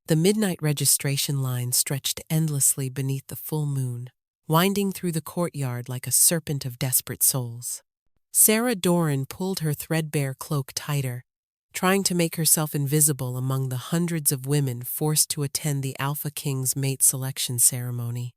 The midnight registration line stretched endlessly beneath the full moon, winding through the courtyard like a serpent of desperate souls. Sarah Doran pulled her threadbare cloak tighter, trying to make herself invisible among the hundreds of women forced to attend the Alpha King's mate selection ceremony.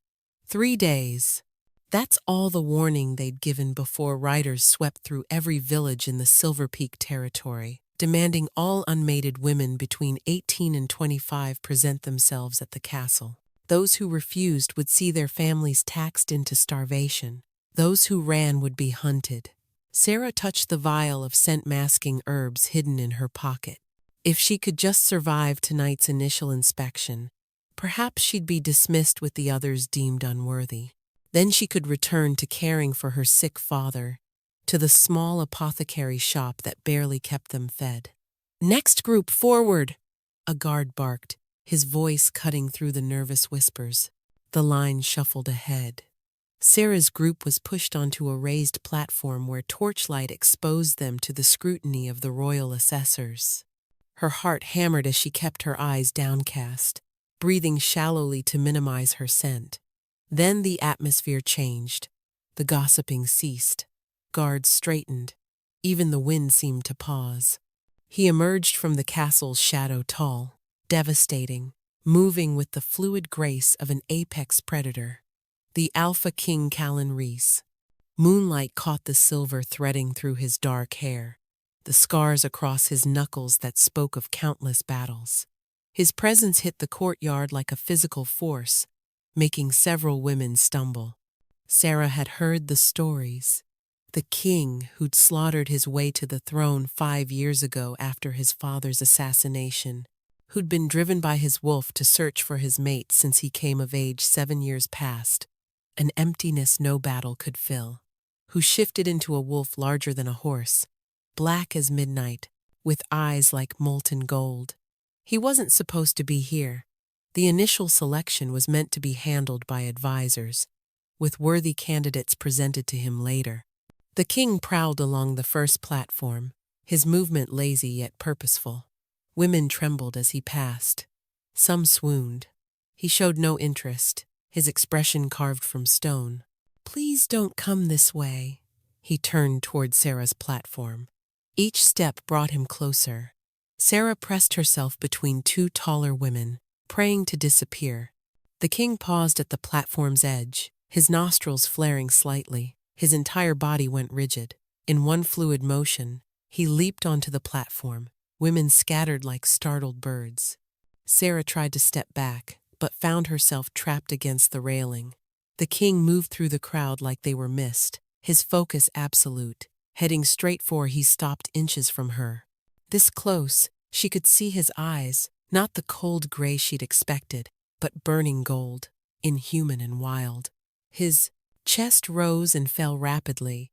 3 days. That's all the warning they'd given before riders swept through every village in the Silver Peak territory, demanding all unmated women between 18 and 25 present themselves at the castle. Those who refused would see their families taxed into starvation. Those who ran would be hunted. Sarah touched the vial of scent-masking herbs hidden in her pocket. If she could just survive tonight's initial inspection, perhaps she'd be dismissed with the others deemed unworthy. Then she could return to caring for her sick father, to the small apothecary shop that barely kept them fed. "Next group forward!" a guard barked, his voice cutting through the nervous whispers. The line shuffled ahead. Sarah's group was pushed onto a raised platform where torchlight exposed them to the scrutiny of the royal assessors. Her heart hammered as she kept her eyes downcast, breathing shallowly to minimize her scent. Then the atmosphere changed. The gossiping ceased. Guards straightened. Even the wind seemed to pause. He emerged from the castle's shadow tall, devastating, moving with the fluid grace of an apex predator. The Alpha King Callan Reese. Moonlight caught the silver threading through his dark hair, the scars across his knuckles that spoke of countless battles. His presence hit the courtyard like a physical force, making several women stumble. Sarah had heard the stories. The king who'd slaughtered his way to the throne 5 years ago after his father's assassination, who'd been driven by his wolf to search for his mate since he came of age 7 years past, an emptiness no battle could fill, who shifted into a wolf larger than a horse, black as midnight, with eyes like molten gold. He wasn't supposed to be here. The initial selection was meant to be handled by advisors, with worthy candidates presented to him later. The king prowled along the first platform, his movement lazy yet purposeful. Women trembled as he passed. Some swooned. He showed no interest, his expression carved from stone. "Please don't come this way." He turned toward Sarah's platform. Each step brought him closer. Sarah pressed herself between 2 taller women, praying to disappear. The king paused at the platform's edge, his nostrils flaring slightly. His entire body went rigid. In one fluid motion, he leaped onto the platform. Women scattered like startled birds. Sarah tried to step back, but found herself trapped against the railing. The king moved through the crowd like they were mist, his focus absolute. Heading straight for, he stopped inches from her. This close, she could see his eyes, not the cold gray she'd expected, but burning gold, inhuman and wild. His chest rose and fell rapidly.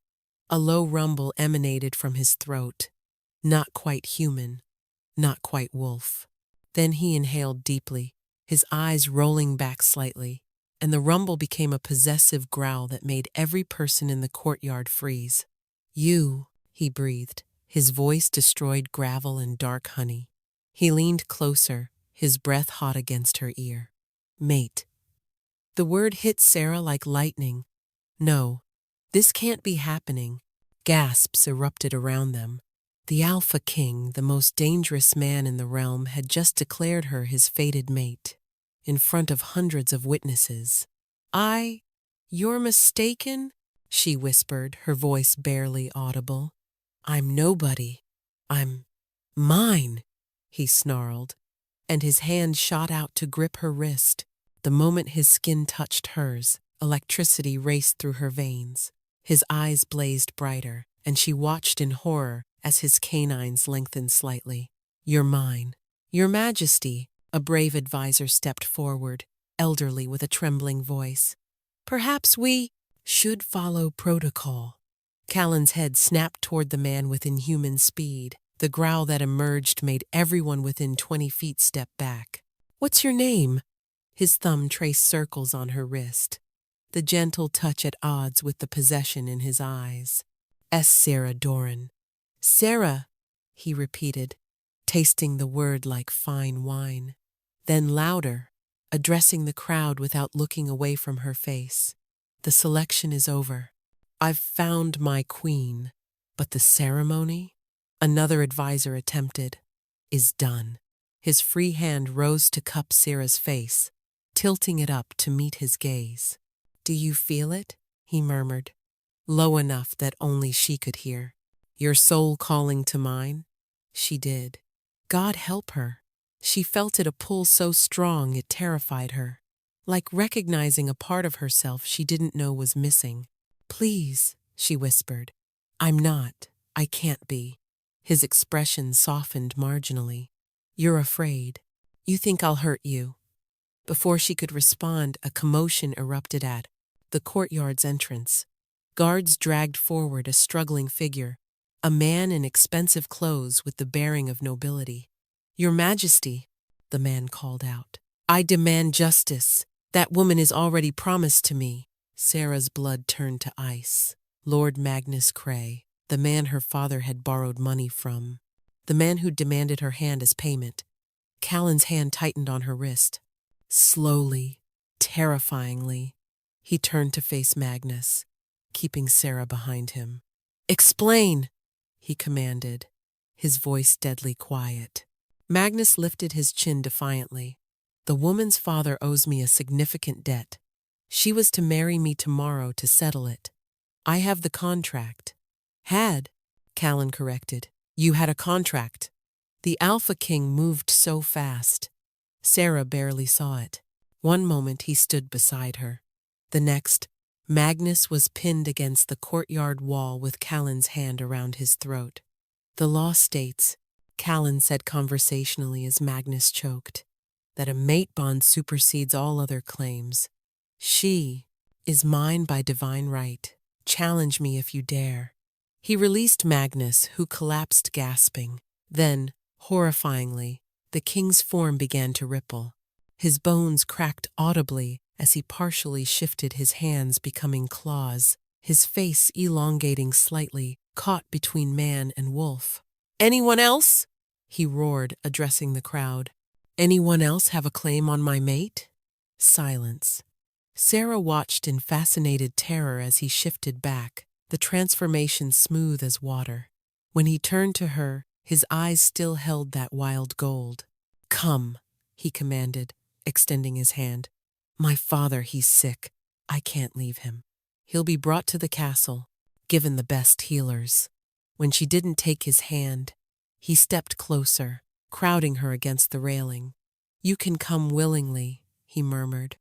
A low rumble emanated from his throat. Not quite human, not quite wolf. Then he inhaled deeply, his eyes rolling back slightly, and the rumble became a possessive growl that made every person in the courtyard freeze. "You," he breathed, his voice destroyed gravel and dark honey. He leaned closer, his breath hot against her ear. "Mate." The word hit Sarah like lightning. No, this can't be happening. Gasps erupted around them. The Alpha King, the most dangerous man in the realm, had just declared her his fated mate, in front of hundreds of witnesses. "You're mistaken," she whispered, her voice barely audible. "I'm nobody. I'm mine," he snarled, and his hand shot out to grip her wrist. The moment his skin touched hers, electricity raced through her veins. His eyes blazed brighter, and she watched in horror as his canines lengthened slightly. "You're mine." "Your Majesty," a brave advisor stepped forward, elderly with a trembling voice. "Perhaps we should follow protocol." Callan's head snapped toward the man with inhuman speed. The growl that emerged made everyone within 20 feet step back. "What's your name?" His thumb traced circles on her wrist, the gentle touch at odds with the possession in his eyes. Sarah Doran." "Sarah," he repeated, tasting the word like fine wine. Then louder, addressing the crowd without looking away from her face. The selection is over. I've found my queen. But the ceremony, another advisor attempted, is done. His free hand rose to cup Sarah's face, tilting it up to meet his gaze. Do you feel it? He murmured, low enough that only she could hear. Your soul calling to mine? She did. God help her. She felt it, a pull so strong it terrified her, like recognizing a part of herself she didn't know was missing. Please, she whispered. I'm not. I can't be. His expression softened marginally. You're afraid. You think I'll hurt you. Before she could respond, a commotion erupted at the courtyard's entrance. Guards dragged forward a struggling figure, a man in expensive clothes with the bearing of nobility. Your Majesty, the man called out. I demand justice. That woman is already promised to me. Sarah's blood turned to ice. Lord Magnus Cray, the man her father had borrowed money from, the man who demanded her hand as payment. Callan's hand tightened on her wrist. Slowly, terrifyingly, he turned to face Magnus, keeping Sarah behind him. Explain, he commanded, his voice deadly quiet. Magnus lifted his chin defiantly. The woman's father owes me a significant debt. She was to marry me tomorrow to settle it. I have the contract. Had, Callan corrected. You had a contract. The Alpha King moved so fast. Sarah barely saw it. One moment he stood beside her. The next, Magnus was pinned against the courtyard wall with Callan's hand around his throat. The law states, Callan said conversationally as Magnus choked, that a mate bond supersedes all other claims. She is mine by divine right. Challenge me if you dare. He released Magnus, who collapsed gasping. Then, horrifyingly, the king's form began to ripple. His bones cracked audibly as he partially shifted, his hands becoming claws, his face elongating slightly, caught between man and wolf. Anyone else? He roared, addressing the crowd. Anyone else have a claim on my mate? Silence. Sarah watched in fascinated terror as he shifted back, the transformation smooth as water. When he turned to her, his eyes still held that wild gold. Come, he commanded, extending his hand. My father, he's sick. I can't leave him. He'll be brought to the castle, given the best healers. When she didn't take his hand, he stepped closer, crowding her against the railing. You can come willingly, he murmured,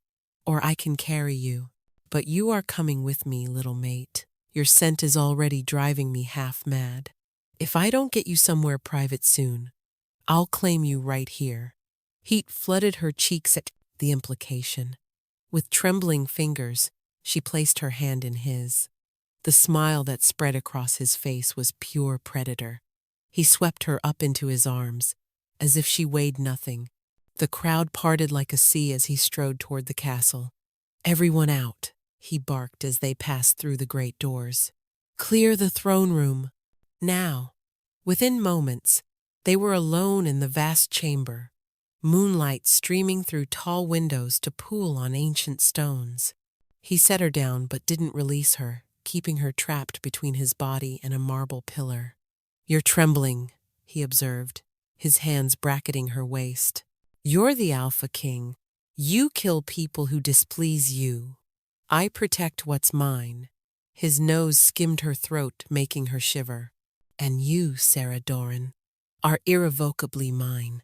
or I can carry you. But you are coming with me, little mate. Your scent is already driving me half mad. If I don't get you somewhere private soon, I'll claim you right here. Heat flooded her cheeks at the implication. With trembling fingers, she placed her hand in his. The smile that spread across his face was pure predator. He swept her up into his arms, as if she weighed nothing. The crowd parted like a sea as he strode toward the castle. Everyone out, he barked as they passed through the great doors. Clear the throne room. Now. Within moments, they were alone in the vast chamber, moonlight streaming through tall windows to pool on ancient stones. He set her down but didn't release her, keeping her trapped between his body and a marble pillar. You're trembling, he observed, his hands bracketing her waist. You're the Alpha King. You kill people who displease you. I protect what's mine. His nose skimmed her throat, making her shiver. And you, Sarah Doran, are irrevocably mine.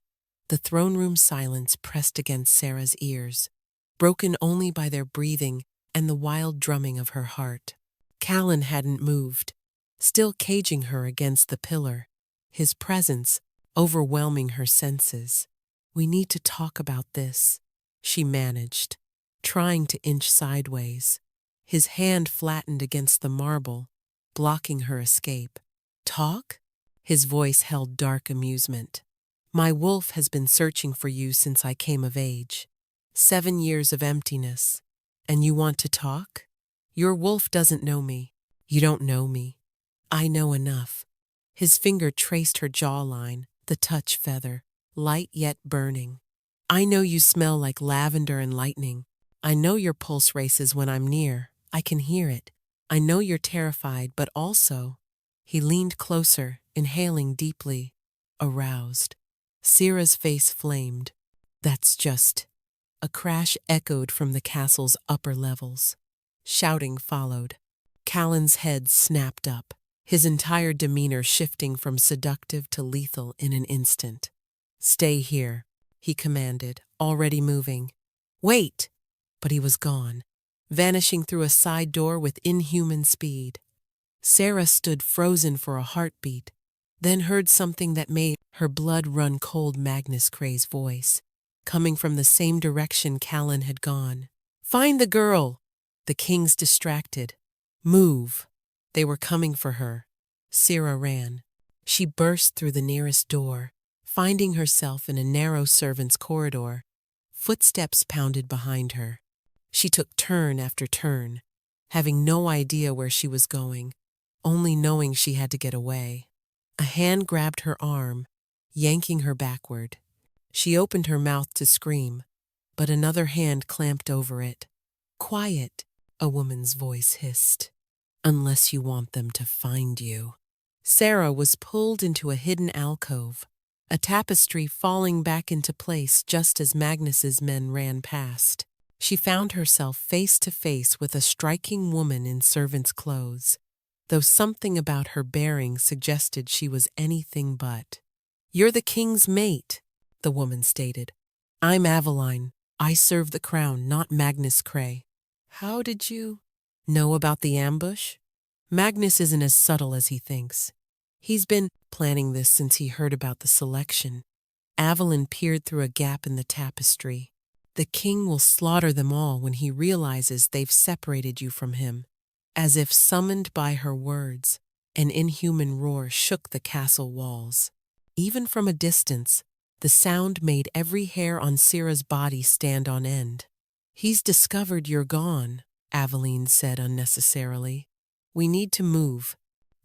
The throne room silence pressed against Sarah's ears, broken only by their breathing and the wild drumming of her heart. Callan hadn't moved, still caging her against the pillar, his presence overwhelming her senses. We need to talk about this, she managed, trying to inch sideways. His hand flattened against the marble, blocking her escape. Talk? His voice held dark amusement. My wolf has been searching for you since I came of age. 7 years of emptiness. And you want to talk? Your wolf doesn't know me. You don't know me. I know enough. His finger traced her jawline, the touch feather, light yet burning. I know you smell like lavender and lightning. I know your pulse races when I'm near. I can hear it. I know you're terrified, but also. He leaned closer, inhaling deeply, aroused. Sierra's face flamed. That's just. A crash echoed from the castle's upper levels. Shouting followed. Callan's head snapped up, his entire demeanor shifting from seductive to lethal in an instant. Stay here, he commanded, already moving. Wait! But he was gone, vanishing through a side door with inhuman speed. Sarah stood frozen for a heartbeat, then heard something that made her blood run cold. Magnus Cray's voice, coming from the same direction Callan had gone. Find the girl! The king's distracted. Move! They were coming for her. Sarah ran. She burst through the nearest door, finding herself in a narrow servants' corridor. Footsteps pounded behind her. She took turn after turn, having no idea where she was going, only knowing she had to get away. A hand grabbed her arm, yanking her backward. She opened her mouth to scream, but another hand clamped over it. Quiet, a woman's voice hissed. Unless you want them to find you. Sarah was pulled into a hidden alcove, a tapestry falling back into place just as Magnus's men ran past. She found herself face to face with a striking woman in servant's clothes, though something about her bearing suggested she was anything but. You're the king's mate, the woman stated. I'm Aveline. I serve the crown, not Magnus Cray. How did you know about the ambush? Magnus isn't as subtle as he thinks. He's been planning this since he heard about the selection. Aveline peered through a gap in the tapestry. The king will slaughter them all when he realizes they've separated you from him. As if summoned by her words, an inhuman roar shook the castle walls. Even from a distance, the sound made every hair on Sierra's body stand on end. He's discovered you're gone, Aveline said unnecessarily. We need to move.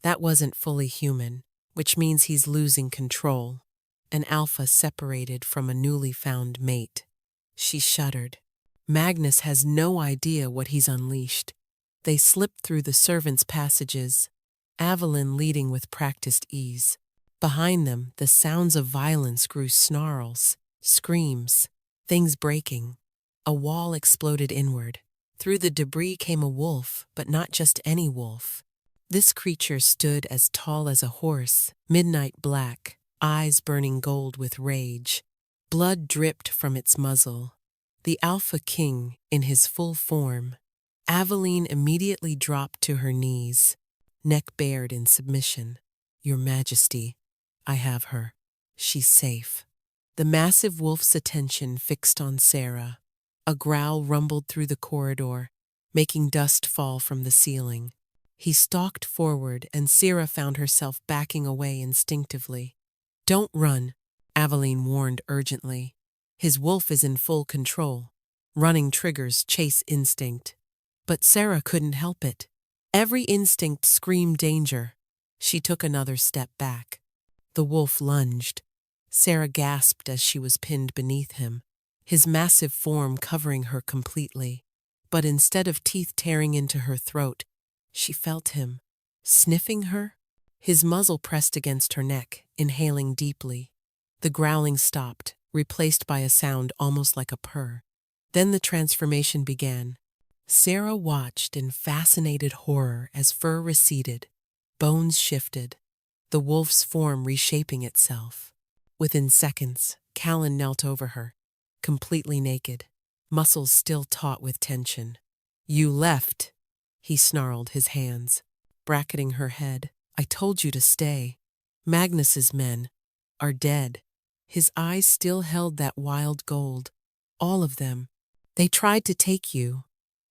That wasn't fully human, which means he's losing control. An alpha separated from a newly found mate. She shuddered. Magnus has no idea what he's unleashed. They slipped through the servants' passages, Aveline leading with practiced ease. Behind them, the sounds of violence grew: snarls, screams, things breaking. A wall exploded inward. Through the debris came a wolf, but not just any wolf. This creature stood as tall as a horse, midnight black, eyes burning gold with rage. Blood dripped from its muzzle. The Alpha King, in his full form. Aveline immediately dropped to her knees, neck bared in submission. Your Majesty, I have her. She's safe. The massive wolf's attention fixed on Sarah. A growl rumbled through the corridor, making dust fall from the ceiling. He stalked forward, and Sarah found herself backing away instinctively. Don't run, Aveline warned urgently. His wolf is in full control. Running triggers chase instinct. But Sarah couldn't help it. Every instinct screamed danger. She took another step back. The wolf lunged. Sarah gasped as she was pinned beneath him, his massive form covering her completely. But instead of teeth tearing into her throat, she felt him, sniffing her. His muzzle pressed against her neck, inhaling deeply. The growling stopped, replaced by a sound almost like a purr. Then the transformation began. Sarah watched in fascinated horror as fur receded, bones shifted, the wolf's form reshaping itself. Within seconds, Callan knelt over her, completely naked, muscles still taut with tension. You left, he snarled, his hands bracketing her head. I told you to stay. Magnus's men are dead. His eyes still held that wild gold. All of them. They tried to take you.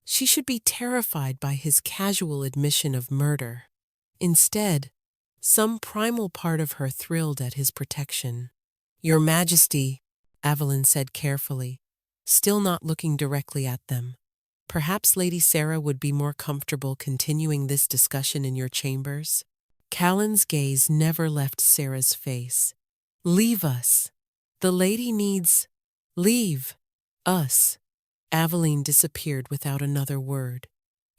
She should be terrified by his casual admission of murder. Instead, some primal part of her thrilled at his protection. Your Majesty, Aveline said carefully, still not looking directly at them. Perhaps Lady Sarah would be more comfortable continuing this discussion in your chambers? Callan's gaze never left Sarah's face. Leave us. The lady needs. Leave. Us. Aveline disappeared without another word.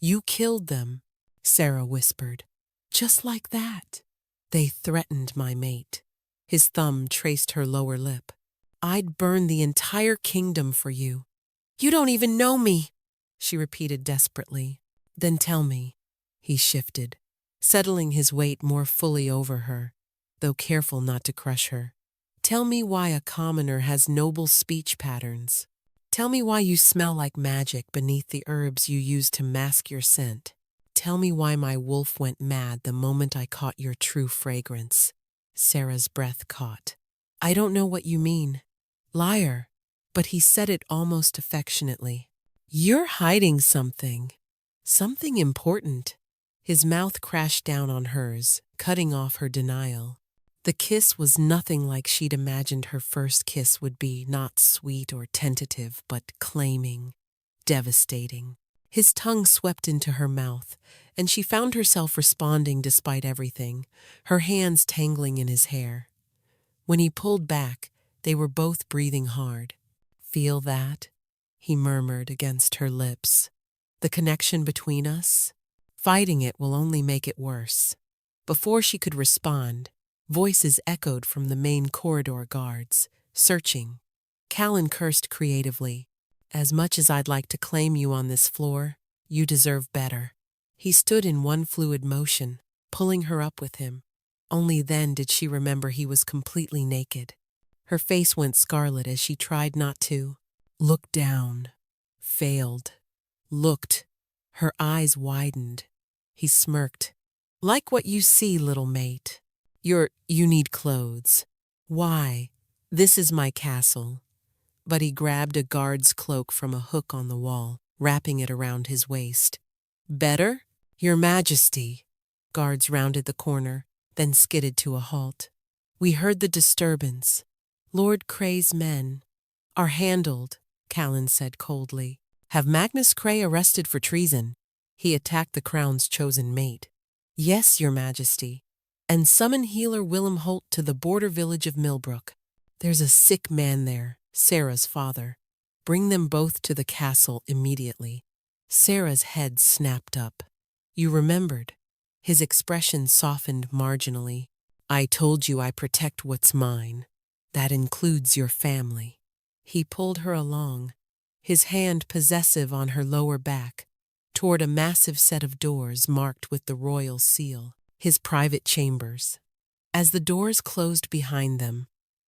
You killed them, Sarah whispered. Just like that. They threatened my mate. His thumb traced her lower lip. I'd burn the entire kingdom for you. You don't even know me, she repeated desperately. Then tell me. He shifted, settling his weight more fully over her, though careful not to crush her. Tell me why a commoner has noble speech patterns. Tell me why you smell like magic beneath the herbs you use to mask your scent. Tell me why my wolf went mad the moment I caught your true fragrance. Sarah's breath caught. I don't know what you mean. Liar. But he said it almost affectionately. You're hiding something. Something important. His mouth crashed down on hers, cutting off her denial. The kiss was nothing like she'd imagined her first kiss would be, not sweet or tentative, but claiming, devastating. His tongue swept into her mouth, and she found herself responding despite everything, her hands tangling in his hair. When he pulled back, they were both breathing hard. Feel that? He murmured against her lips. The connection between us? Fighting it will only make it worse. Before she could respond, voices echoed from the main corridor guards, searching. Callan cursed creatively. As much as I'd like to claim you on this floor, you deserve better. He stood in one fluid motion, pulling her up with him. Only then did she remember he was completely naked. Her face went scarlet as she tried not to. Look down. Failed. Looked. Her eyes widened. He smirked. Like what you see, little mate. You need clothes. Why? This is my castle. But he grabbed a guard's cloak from a hook on the wall, wrapping it around his waist. Better? Your Majesty. Guards rounded the corner, then skidded to a halt. We heard the disturbance. Lord Cray's men are handled, Callan said coldly. Have Magnus Cray arrested for treason. He attacked the crown's chosen mate. Yes, Your Majesty. And summon healer Willem Holt to the border village of Millbrook. There's a sick man there, Sarah's father. Bring them both to the castle immediately. Sarah's head snapped up. You remembered. His expression softened marginally. I told you I protect what's mine. That includes your family. He pulled her along, his hand possessive on her lower back, toward a massive set of doors marked with the royal seal, his private chambers. As the doors closed behind them,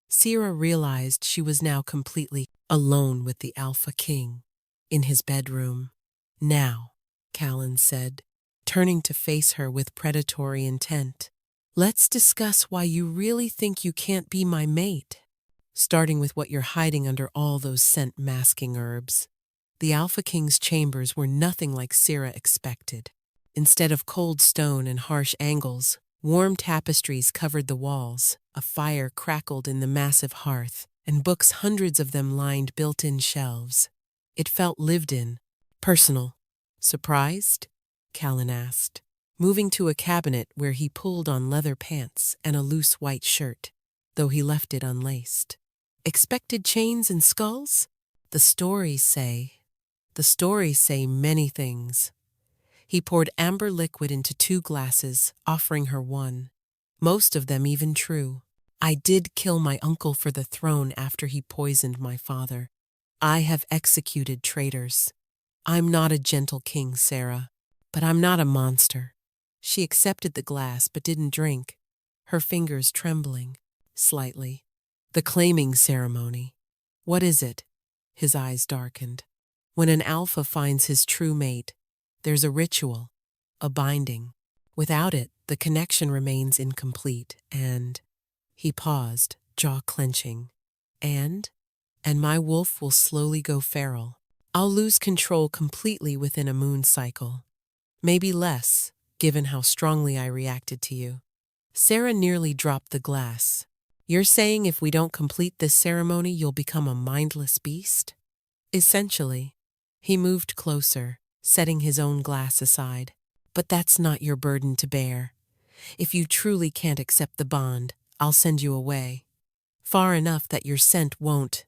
Sarah realized she was now completely alone with the Alpha King, in his bedroom. Now, Callan said, turning to face her with predatory intent. Let's discuss why you really think you can't be my mate, starting with what you're hiding under all those scent-masking herbs. The Alpha King's chambers were nothing like Sarah expected. Instead of cold stone and harsh angles, warm tapestries covered the walls, a fire crackled in the massive hearth, and books, hundreds of them, lined built-in shelves. It felt lived in, personal. Surprised? Callan asked, moving to a cabinet where he pulled on leather pants and a loose white shirt, though he left it unlaced. Expected chains and skulls? The stories say many things. He poured amber liquid into 2 glasses, offering her one. Most of them even true. I did kill my uncle for the throne after he poisoned my father. I have executed traitors. I'm not a gentle king, Sarah, but I'm not a monster. She accepted the glass but didn't drink, her fingers trembling, slightly. The claiming ceremony. What is it? His eyes darkened. When an alpha finds his true mate, there's a ritual, a binding. Without it, the connection remains incomplete, and... He paused, jaw clenching. And my wolf will slowly go feral. I'll lose control completely within a moon cycle. Maybe less, given how strongly I reacted to you. Sarah nearly dropped the glass. You're saying if we don't complete this ceremony, you'll become a mindless beast? Essentially. He moved closer, setting his own glass aside. But that's not your burden to bear. If you truly can't accept the bond, I'll send you away. Far enough that your scent won't.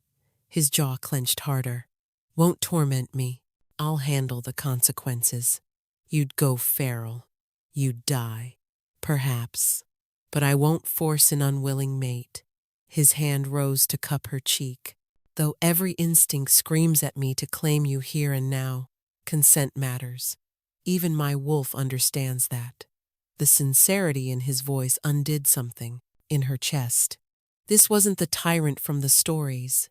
His jaw clenched harder. Won't torment me. I'll handle the consequences. You'd go feral. You'd die. Perhaps. But I won't force an unwilling mate. His hand rose to cup her cheek. Though every instinct screams at me to claim you here and now, consent matters. Even my wolf understands that. The sincerity in his voice undid something in her chest. This wasn't the tyrant from the stories.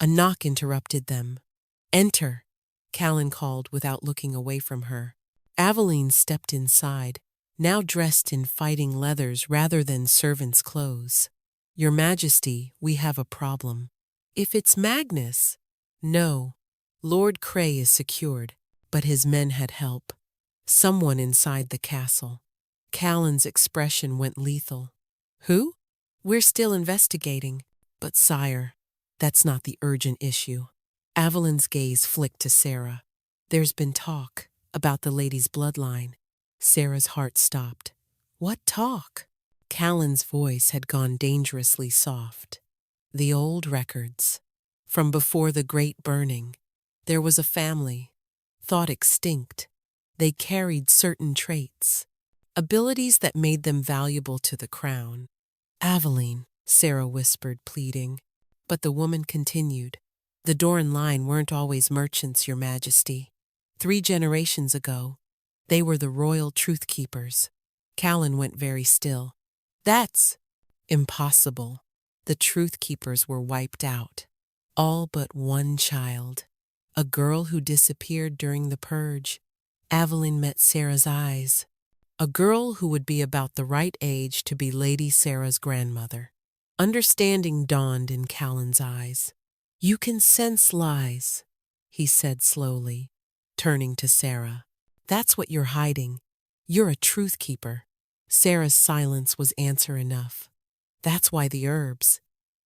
A knock interrupted them. Enter, Callan called without looking away from her. Aveline stepped inside, now dressed in fighting leathers rather than servant's clothes. Your Majesty, we have a problem. If it's Magnus, no. Lord Cray is secured, but his men had help. Someone inside the castle. Callan's expression went lethal. Who? We're still investigating. But sire, that's not the urgent issue. Aveline's gaze flicked to Sarah. There's been talk about the lady's bloodline. Sarah's heart stopped. What talk? Callan's voice had gone dangerously soft. The old records. From before the Great Burning. There was a family, thought extinct. They carried certain traits, abilities that made them valuable to the crown. Aveline, Sarah whispered, pleading. But the woman continued. The Doran line weren't always merchants, Your Majesty. 3 generations ago, they were the royal truth keepers. Callan went very still. That's impossible. The truth keepers were wiped out. All but one child. A girl who disappeared during the purge. Aveline met Sarah's eyes. A girl who would be about the right age to be Lady Sarah's grandmother. Understanding dawned in Callan's eyes. You can sense lies, he said slowly, turning to Sarah. That's what you're hiding. You're a truth keeper. Sarah's silence was answer enough. That's why the herbs,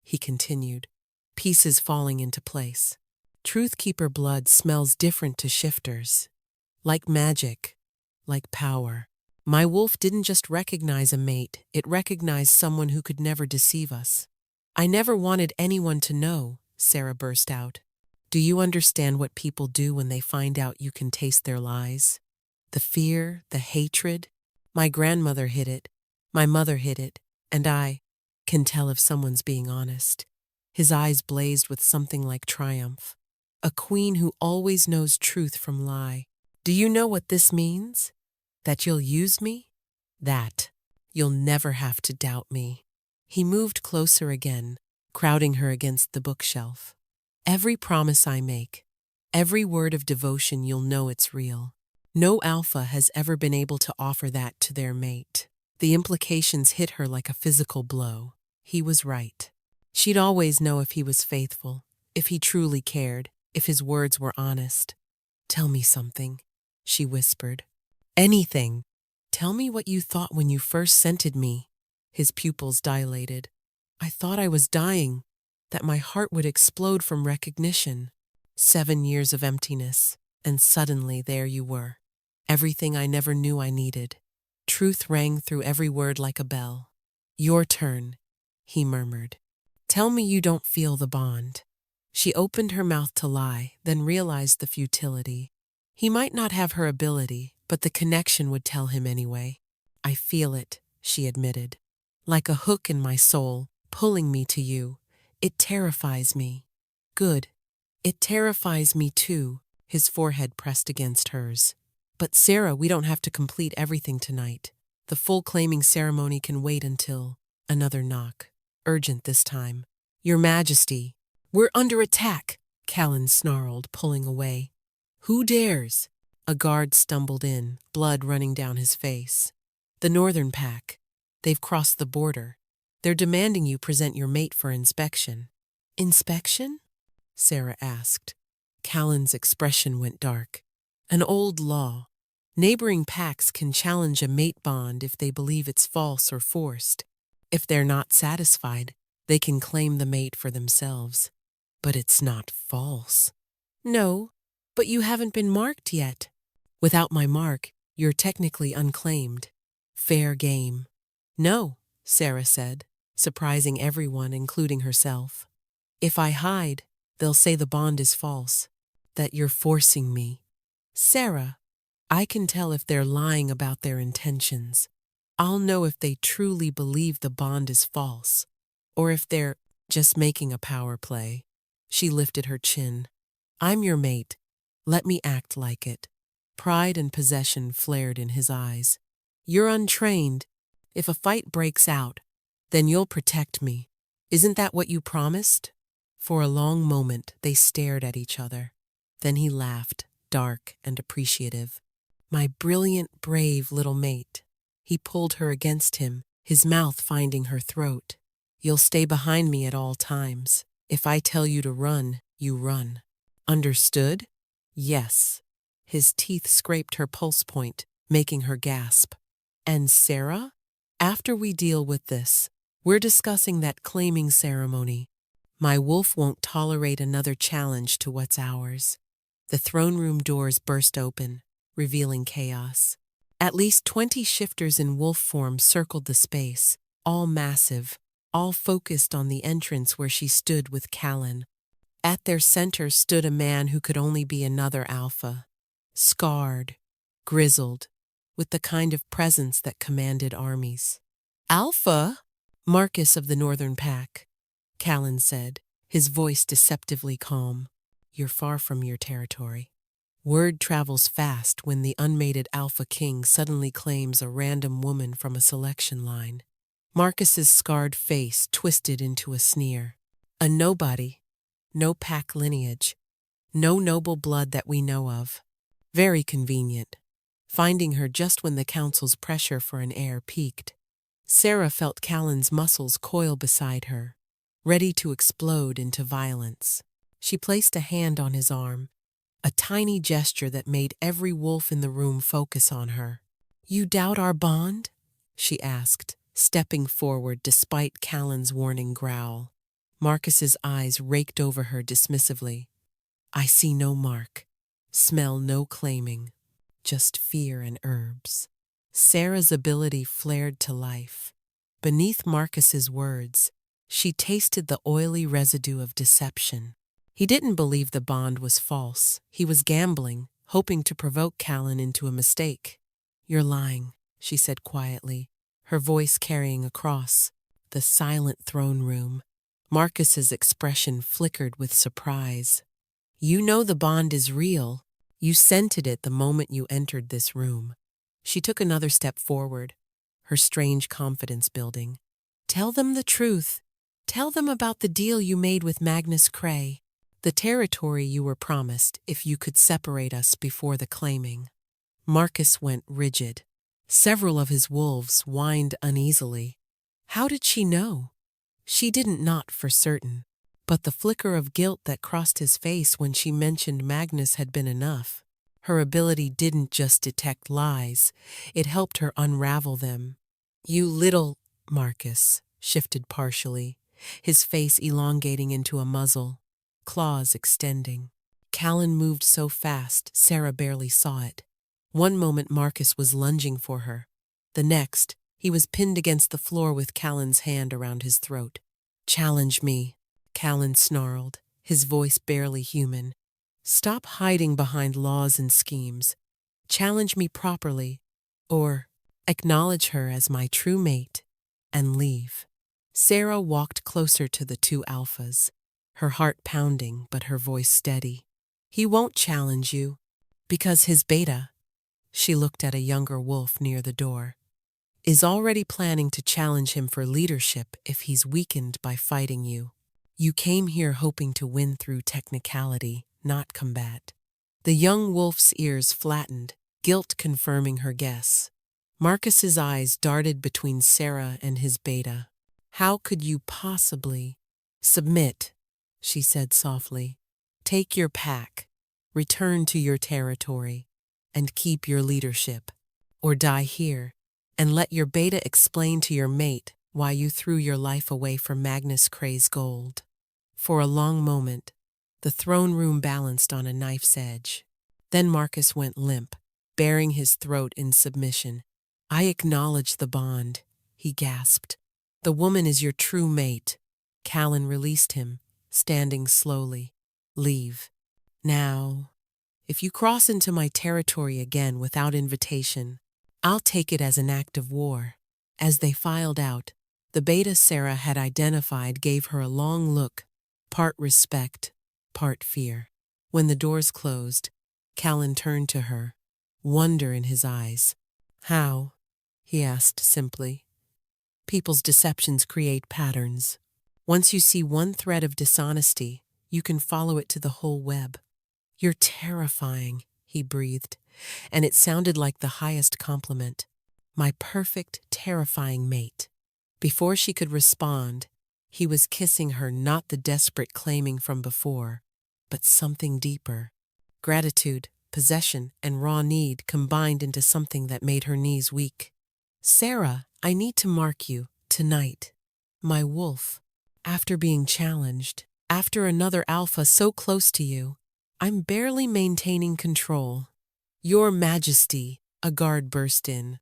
he continued, pieces falling into place. Truth keeper blood smells different to shifters. Like magic, like power. My wolf didn't just recognize a mate, it recognized someone who could never deceive us. I never wanted anyone to know, Sarah burst out. Do you understand what people do when they find out you can taste their lies? The fear, the hatred. My grandmother hid it, my mother hid it, and I can tell if someone's being honest. His eyes blazed with something like triumph. A queen who always knows truth from lie. Do you know what this means? That you'll use me? That you'll never have to doubt me. He moved closer again, crowding her against the bookshelf. Every promise I make, every word of devotion, you'll know it's real. No alpha has ever been able to offer that to their mate. The implications hit her like a physical blow. He was right. She'd always know if he was faithful, if he truly cared, if his words were honest. Tell me something, she whispered. Anything. Tell me what you thought when you first scented me. His pupils dilated. I thought I was dying, that my heart would explode from recognition. 7 years of emptiness, and suddenly there you were. Everything I never knew I needed. Truth rang through every word like a bell. Your turn, he murmured. Tell me you don't feel the bond. She opened her mouth to lie, then realized the futility. He might not have her ability, but the connection would tell him anyway. I feel it, she admitted. Like a hook in my soul, pulling me to you. It terrifies me. Good. It terrifies me too, his forehead pressed against hers. But Sarah, we don't have to complete everything tonight. The full claiming ceremony can wait until another knock. Urgent this time. Your Majesty, we're under attack, Callan snarled, pulling away. Who dares? A guard stumbled in, blood running down his face. The Northern Pack. They've crossed the border. They're demanding you present your mate for inspection. Inspection? Sarah asked. Callan's expression went dark. An old law. Neighboring packs can challenge a mate bond if they believe it's false or forced. If they're not satisfied, they can claim the mate for themselves. But it's not false. No, but you haven't been marked yet. Without my mark, you're technically unclaimed. Fair game. No, Sarah said, surprising everyone, including herself. If I hide, They'll say the bond is false, that you're forcing me. Sarah, I can tell if they're lying about their intentions. I'll know if they truly believe the bond is false, or if they're just making a power play. She lifted her chin. I'm your mate. Let me act like it. Pride and possession flared in his eyes. You're untrained. If a fight breaks out, then you'll protect me. Isn't that what you promised? For a long moment they stared at each other. Then he laughed, dark and appreciative. My brilliant, brave little mate. He pulled her against him, his mouth finding her throat. You'll stay behind me at all times. If I tell you to run, you run. Understood? Yes. His teeth scraped her pulse point, making her gasp. And Sarah? After we deal with this, we're discussing that claiming ceremony. My wolf won't tolerate another challenge to what's ours. The throne room doors burst open, revealing chaos. At least 20 shifters in wolf form circled the space, all massive, all focused on the entrance where she stood with Callan. At their center stood a man who could only be another alpha, scarred, grizzled, with the kind of presence that commanded armies. Alpha? Marcus of the Northern Pack, Callan said, his voice deceptively calm. You're far from your territory. Word travels fast when the unmated Alpha King suddenly claims a random woman from a selection line. Marcus's scarred face twisted into a sneer. A nobody. No pack lineage. No noble blood that we know of. Very convenient. Finding her just when the council's pressure for an heir peaked. Sarah felt Callan's muscles coil beside her, ready to explode into violence. She placed a hand on his arm, a tiny gesture that made every wolf in the room focus on her. You doubt our bond? She asked, stepping forward despite Callan's warning growl. Marcus's eyes raked over her dismissively. I see no mark, smell no claiming, just fear and herbs. Sarah's ability flared to life. Beneath Marcus's words, she tasted the oily residue of deception. He didn't believe the bond was false. He was gambling, hoping to provoke Callan into a mistake. You're lying, she said quietly, her voice carrying across the silent throne room. Marcus's expression flickered with surprise. You know the bond is real. You scented it the moment you entered this room. She took another step forward, her strange confidence building. Tell them the truth. Tell them about the deal you made with Magnus Cray, the territory you were promised if you could separate us before the claiming. Marcus went rigid. Several of his wolves whined uneasily. How did she know? She didn't not for certain, but the flicker of guilt that crossed his face when she mentioned Magnus had been enough. Her ability didn't just detect lies, it helped her unravel them. You little... Marcus shifted partially, his face elongating into a muzzle, claws extending. Callan moved so fast, Sarah barely saw it. One moment Marcus was lunging for her. The next, he was pinned against the floor with Callan's hand around his throat. Challenge me, Callan snarled, his voice barely human. Stop hiding behind laws and schemes. Challenge me properly, or acknowledge her as my true mate, and leave. Sarah walked closer to the two alphas, her heart pounding but her voice steady. He won't challenge you, because his beta, she looked at a younger wolf near the door, is already planning to challenge him for leadership if he's weakened by fighting you. You came here hoping to win through technicality, not combat. The young wolf's ears flattened, guilt confirming her guess. Marcus's eyes darted between Sarah and his beta. How could you possibly... Submit, she said softly. Take your pack, return to your territory, and keep your leadership. Or die here, and let your beta explain to your mate why you threw your life away for Magnus Cray's gold. For a long moment, the throne room balanced on a knife's edge. Then Marcus went limp, baring his throat in submission. I acknowledge the bond, he gasped. The woman is your true mate. Callan released him, standing slowly. Leave. Now, if you cross into my territory again without invitation, I'll take it as an act of war." As they filed out, the beta Sarah had identified gave her a long look, part respect, part fear. When the doors closed, Callan turned to her, wonder in his eyes. "How?" he asked simply. "People's deceptions create patterns. Once you see one thread of dishonesty, you can follow it to the whole web." "You're terrifying," he breathed, and it sounded like the highest compliment. "My perfect, terrifying mate." Before she could respond, he was kissing her, not the desperate claiming from before, but something deeper. Gratitude, possession, and raw need combined into something that made her knees weak. "Sarah, I need to mark you, tonight. My wolf. After being challenged, after another alpha so close to you, I'm barely maintaining control." "Your Majesty," a guard burst in.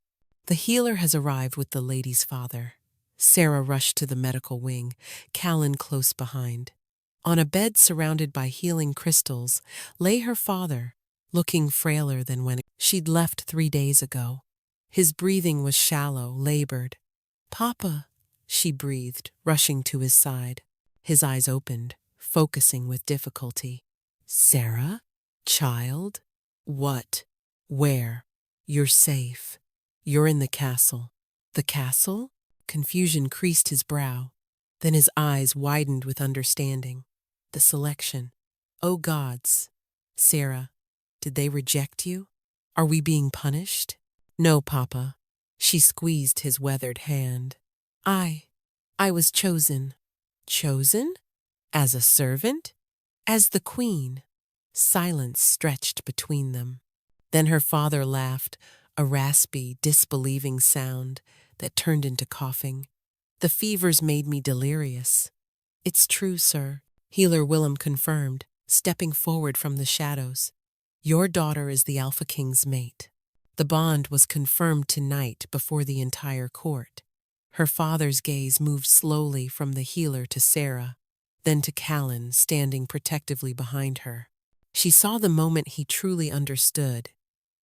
"The healer has arrived with the lady's father." Sarah rushed to the medical wing, Callan close behind. On a bed surrounded by healing crystals lay her father, looking frailer than when she'd left 3 days ago. His breathing was shallow, labored. "Papa," she breathed, rushing to his side. His eyes opened, focusing with difficulty. "Sarah? Child? What? Where?" "You're safe. You're in the castle." "The castle?" Confusion creased his brow. Then his eyes widened with understanding. "The selection. Oh gods. Sarah, did they reject you? Are we being punished?" "No, Papa." She squeezed his weathered hand. I was chosen." "Chosen? As a servant?" "As the queen." Silence stretched between them. Then her father laughed, a raspy, disbelieving sound that turned into coughing. "The fevers made me delirious." "It's true, sir," Healer Willem confirmed, stepping forward from the shadows. "Your daughter is the Alpha King's mate." The bond was confirmed tonight before the entire court. Her father's gaze moved slowly from the healer to Sarah, then to Callan, standing protectively behind her. She saw the moment he truly understood,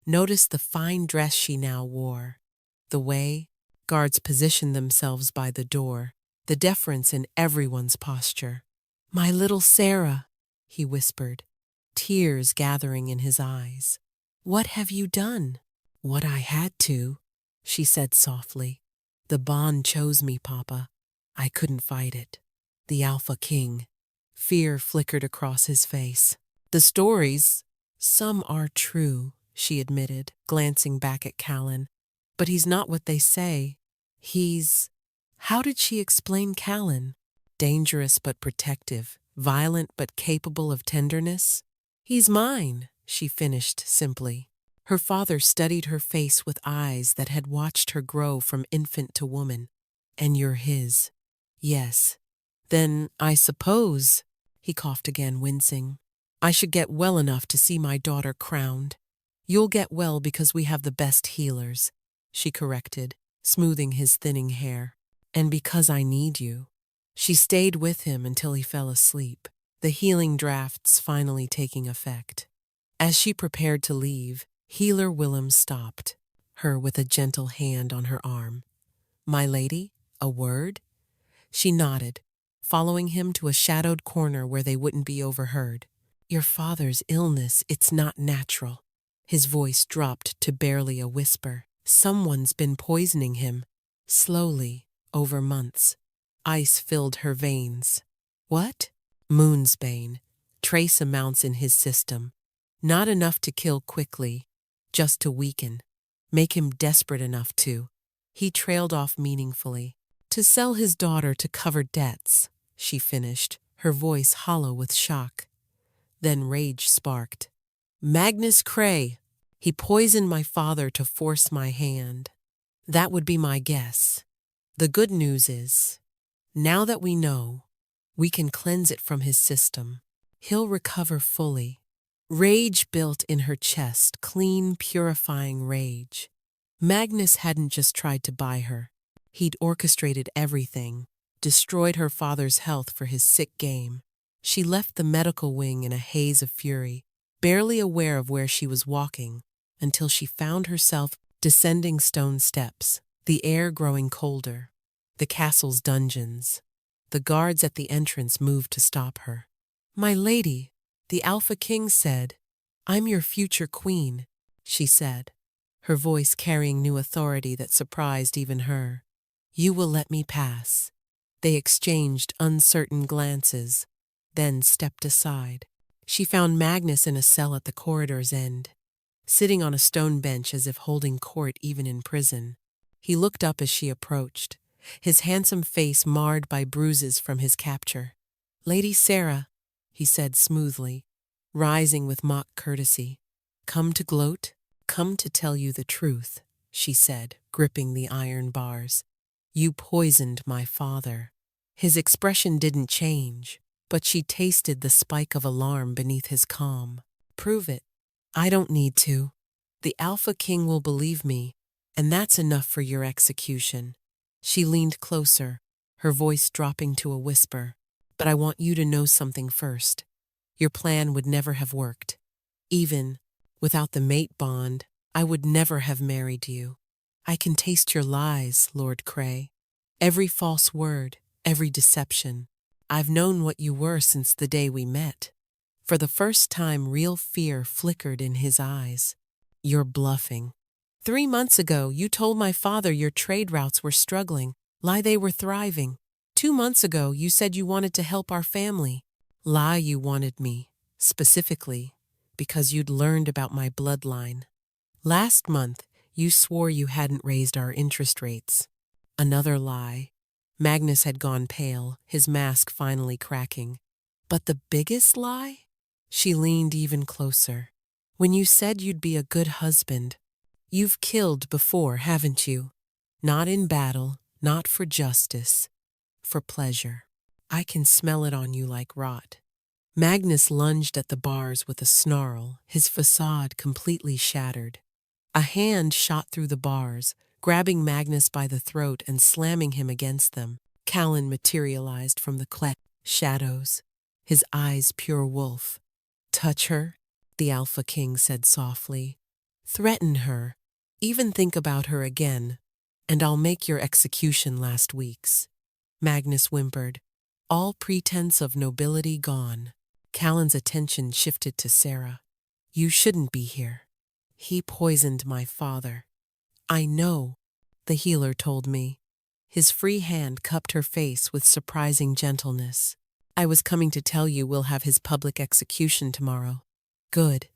noticed the fine dress she now wore, the way guards positioned themselves by the door, the deference in everyone's posture. "My little Sarah," he whispered, tears gathering in his eyes. "What have you done?" "What I had to," she said softly. "The bond chose me, Papa. I couldn't fight it. The Alpha King." Fear flickered across his face. "The stories, some are true," she admitted, glancing back at Callan. "But he's not what they say. He's—" How did she explain Callan? Dangerous but protective, violent but capable of tenderness? "He's mine," she finished simply. Her father studied her face with eyes that had watched her grow from infant to woman. "And you're his." "Yes." "Then I suppose," he coughed again, wincing, "I should get well enough to see my daughter crowned." "You'll get well because we have the best healers," she corrected, smoothing his thinning hair. "And because I need you." She stayed with him until he fell asleep, the healing drafts finally taking effect. As she prepared to leave, Healer Willem stopped her with a gentle hand on her arm. "My lady, a word?" She nodded, following him to a shadowed corner where they wouldn't be overheard. "Your father's illness, it's not natural." His voice dropped to barely a whisper. "Someone's been poisoning him." Slowly, over months. Ice filled her veins. "What?" "Moonsbane. Trace amounts in his system. Not enough to kill quickly, just to weaken. Make him desperate enough to—" He trailed off meaningfully. "To sell his daughter to cover debts," she finished, her voice hollow with shock. Then rage sparked. "Magnus Cray. He poisoned my father to force my hand." "That would be my guess. The good news is, now that we know, we can cleanse it from his system. He'll recover fully." Rage built in her chest, clean, purifying rage. Magnus hadn't just tried to buy her. He'd orchestrated everything, destroyed her father's health for his sick game. She left the medical wing in a haze of fury, barely aware of where she was walking, until she found herself descending stone steps, the air growing colder. The castle's dungeons. The guards at the entrance moved to stop her. "My lady," the Alpha King said. "I'm your future queen," she said, her voice carrying new authority that surprised even her. "You will let me pass." They exchanged uncertain glances, then stepped aside. She found Magnus in a cell at the corridor's end, sitting on a stone bench as if holding court even in prison. He looked up as she approached, his handsome face marred by bruises from his capture. "Lady Sarah," he said smoothly, rising with mock courtesy. "Come to gloat?" "Come to tell you the truth," she said, gripping the iron bars. "You poisoned my father." His expression didn't change, but she tasted the spike of alarm beneath his calm. "Prove it." "I don't need to. The Alpha King will believe me, and that's enough for your execution." She leaned closer, her voice dropping to a whisper. "But I want you to know something first. Your plan would never have worked. Even without the mate bond, I would never have married you. I can taste your lies, Lord Cray. Every false word, every deception. I've known what you were since the day we met." For the first time, real fear flickered in his eyes. "You're bluffing. 3 months ago, you told my father your trade routes were struggling. Lie, they were thriving. 2 months ago, you said you wanted to help our family. Lie, you wanted me, specifically, because you'd learned about my bloodline. Last month, you swore you hadn't raised our interest rates. Another lie." Magnus had gone pale, his mask finally cracking. "But the biggest lie?" She leaned even closer. "When you said you'd be a good husband. You've killed before, haven't you? Not in battle, not for justice, for pleasure. I can smell it on you like rot." Magnus lunged at the bars with a snarl, his facade completely shattered. A hand shot through the bars, grabbing Magnus by the throat and slamming him against them. Callan materialized from the shadows, his eyes pure wolf. "Touch her," the Alpha King said softly. "Threaten her. Even think about her again, and I'll make your execution last week's." Magnus whimpered, all pretense of nobility gone. Callan's attention shifted to Sarah. "You shouldn't be here. He poisoned my father." "I know," the healer told me. His free hand cupped her face with surprising gentleness. "I was coming to tell you we'll have his public execution tomorrow." "Good."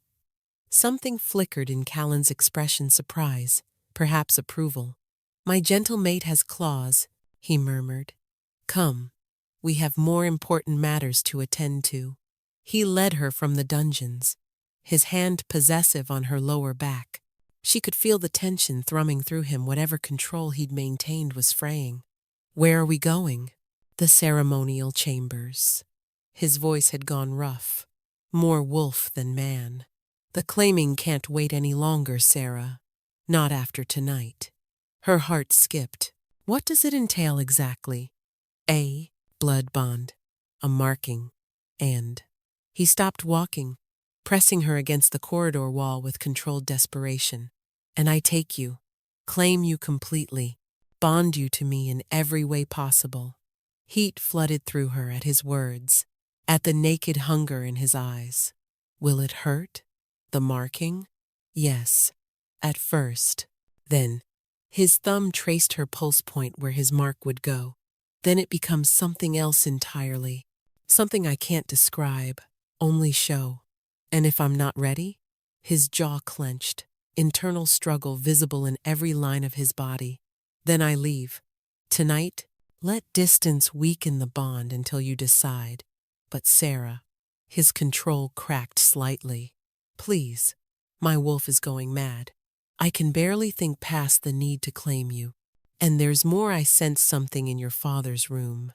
Something flickered in Callan's expression, surprise, perhaps approval. "My gentle mate has claws," he murmured. "Come, we have more important matters to attend to." He led her from the dungeons, his hand possessive on her lower back. She could feel the tension thrumming through him. Whatever control he'd maintained was fraying. "Where are we going?" "The ceremonial chambers." His voice had gone rough, more wolf than man. "The claiming can't wait any longer, Sarah. Not after tonight." Her heart skipped. "What does it entail exactly?" "A blood bond, a marking, and..." He stopped walking, pressing her against the corridor wall with controlled desperation. "And I take you, claim you completely, bond you to me in every way possible." Heat flooded through her at his words, at the naked hunger in his eyes. "Will it hurt? The marking?" "Yes, at first. Then..." His thumb traced her pulse point where his mark would go. "Then it becomes something else entirely. Something I can't describe, only show. And if I'm not ready?" His jaw clenched, internal struggle visible in every line of his body. "Then I leave. Tonight, let distance weaken the bond until you decide." "But Sarah..." His control cracked slightly. "Please, my wolf is going mad. I can barely think past the need to claim you. And there's more. I sense something in your father's room.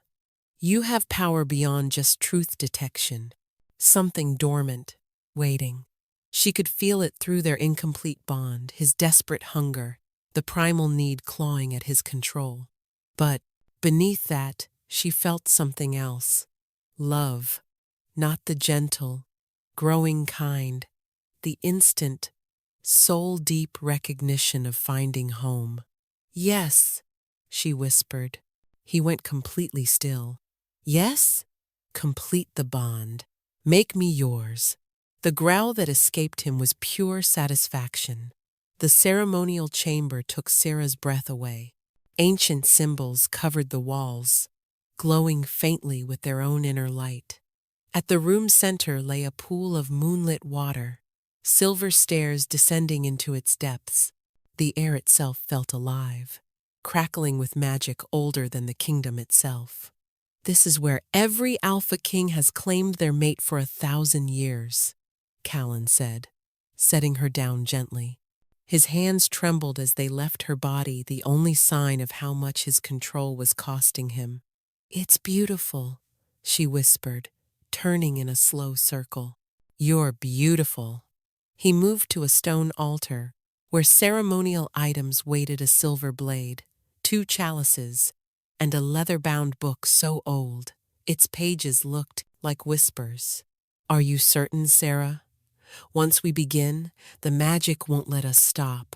You have power beyond just truth detection. Something dormant, waiting." She could feel it through their incomplete bond, his desperate hunger, the primal need clawing at his control. But beneath that, she felt something else. Love. not the gentle, growing kind, the instant, soul-deep recognition of finding home. Yes, she whispered. He went completely still. Yes? Complete the bond. Make me yours. The growl that escaped him was pure satisfaction. The ceremonial chamber took Sarah's breath away. Ancient symbols covered the walls, glowing faintly with their own inner light. At the room's center lay a pool of moonlit water, silver stairs descending into its depths. The air itself felt alive, crackling with magic older than the kingdom itself. This is where every Alpha King has claimed their mate for 1,000 years, Callan said, setting her down gently. His hands trembled as they left her body, the only sign of how much his control was costing him. It's beautiful, she whispered, turning in a slow circle. You're beautiful. He moved to a stone altar, where ceremonial items waited: a silver blade, 2 chalices, and a leather-bound book so old, its pages looked like whispers. Are you certain, Sarah? Once we begin, the magic won't let us stop.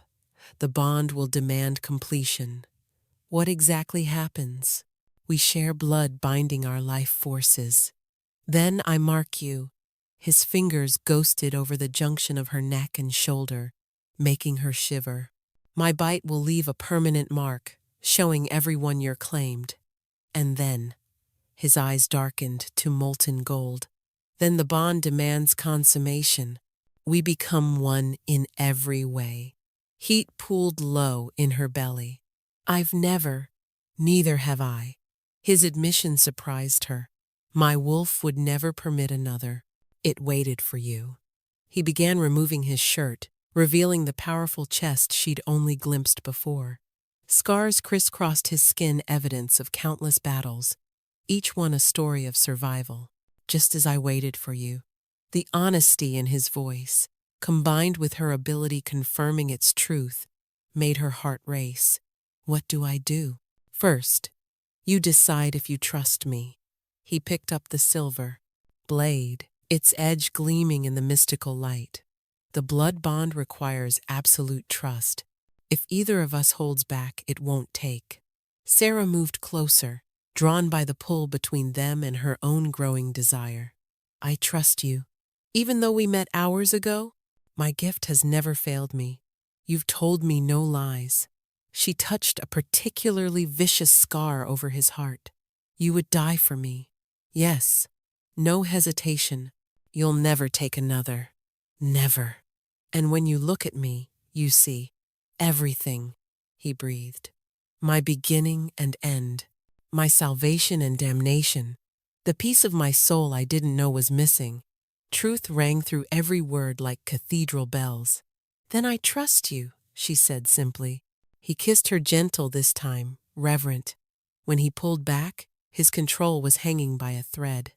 The bond will demand completion. What exactly happens? We share blood binding our life forces. Then I mark you. His fingers ghosted over the junction of her neck and shoulder, making her shiver. My bite will leave a permanent mark, showing everyone you're claimed. And then, his eyes darkened to molten gold. Then the bond demands consummation. We become one in every way. Heat pooled low in her belly. Neither have I. His admission surprised her. My wolf would never permit another. It waited for you. He began removing his shirt, revealing the powerful chest she'd only glimpsed before. Scars crisscrossed his skin, evidence of countless battles, each one a story of survival. Just as I waited for you. The honesty in his voice, combined with her ability confirming its truth, made her heart race. What do I do? First, you decide if you trust me. He picked up the silver blade, its edge gleaming in the mystical light. The blood bond requires absolute trust. If either of us holds back, it won't take. Sarah moved closer, drawn by the pull between them and her own growing desire. I trust you. Even though we met hours ago, my gift has never failed me. You've told me no lies. She touched a particularly vicious scar over his heart. You would die for me. Yes. No hesitation. You'll never take another. Never. And when you look at me, you see everything, he breathed. My beginning and end. My salvation and damnation. The piece of my soul I didn't know was missing. Truth rang through every word like cathedral bells. Then I trust you, she said simply. He kissed her gentle this time, reverent. When he pulled back, his control was hanging by a thread.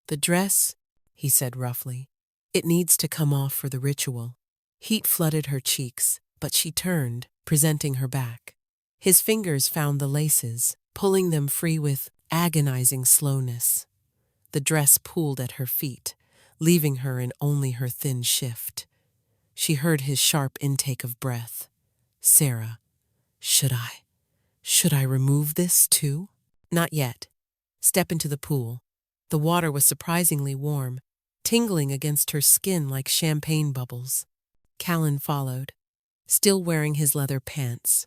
The dress, he said roughly. It needs to come off for the ritual. Heat flooded her cheeks, but she turned, presenting her back. His fingers found the laces, pulling them free with agonizing slowness. The dress pooled at her feet, leaving her in only her thin shift. She heard his sharp intake of breath. Sarah, should I remove this too? Not yet. Step into the pool. The water was surprisingly warm, tingling against her skin like champagne bubbles. Callan followed, still wearing his leather pants,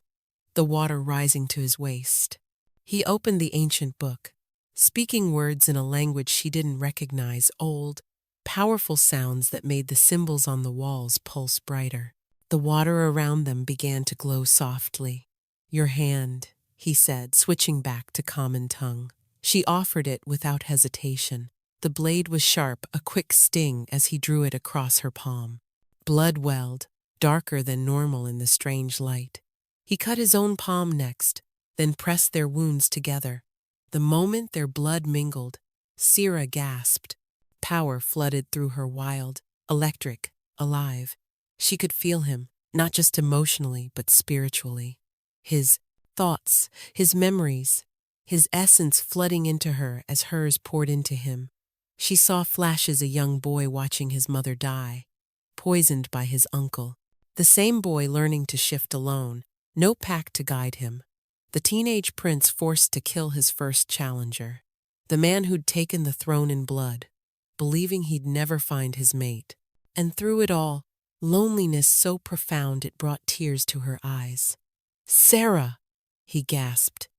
the water rising to his waist. He opened the ancient book, speaking words in a language she didn't recognize, old, powerful sounds that made the symbols on the walls pulse brighter. The water around them began to glow softly. Your hand, he said, switching back to common tongue. She offered it without hesitation. The blade was sharp, a quick sting as he drew it across her palm. Blood welled, darker than normal in the strange light. He cut his own palm next, then pressed their wounds together. The moment their blood mingled, Sarah gasped. Power flooded through her, wild, electric, alive. She could feel him, not just emotionally, but spiritually. His thoughts, his memories, his essence flooding into her as hers poured into him. She saw flashes a young boy watching his mother die, poisoned by his uncle. The same boy learning to shift alone, no pack to guide him. The teenage prince forced to kill his first challenger. The man who'd taken the throne in blood, believing he'd never find his mate. And through it all, loneliness so profound it brought tears to her eyes. "Sarah!" he gasped,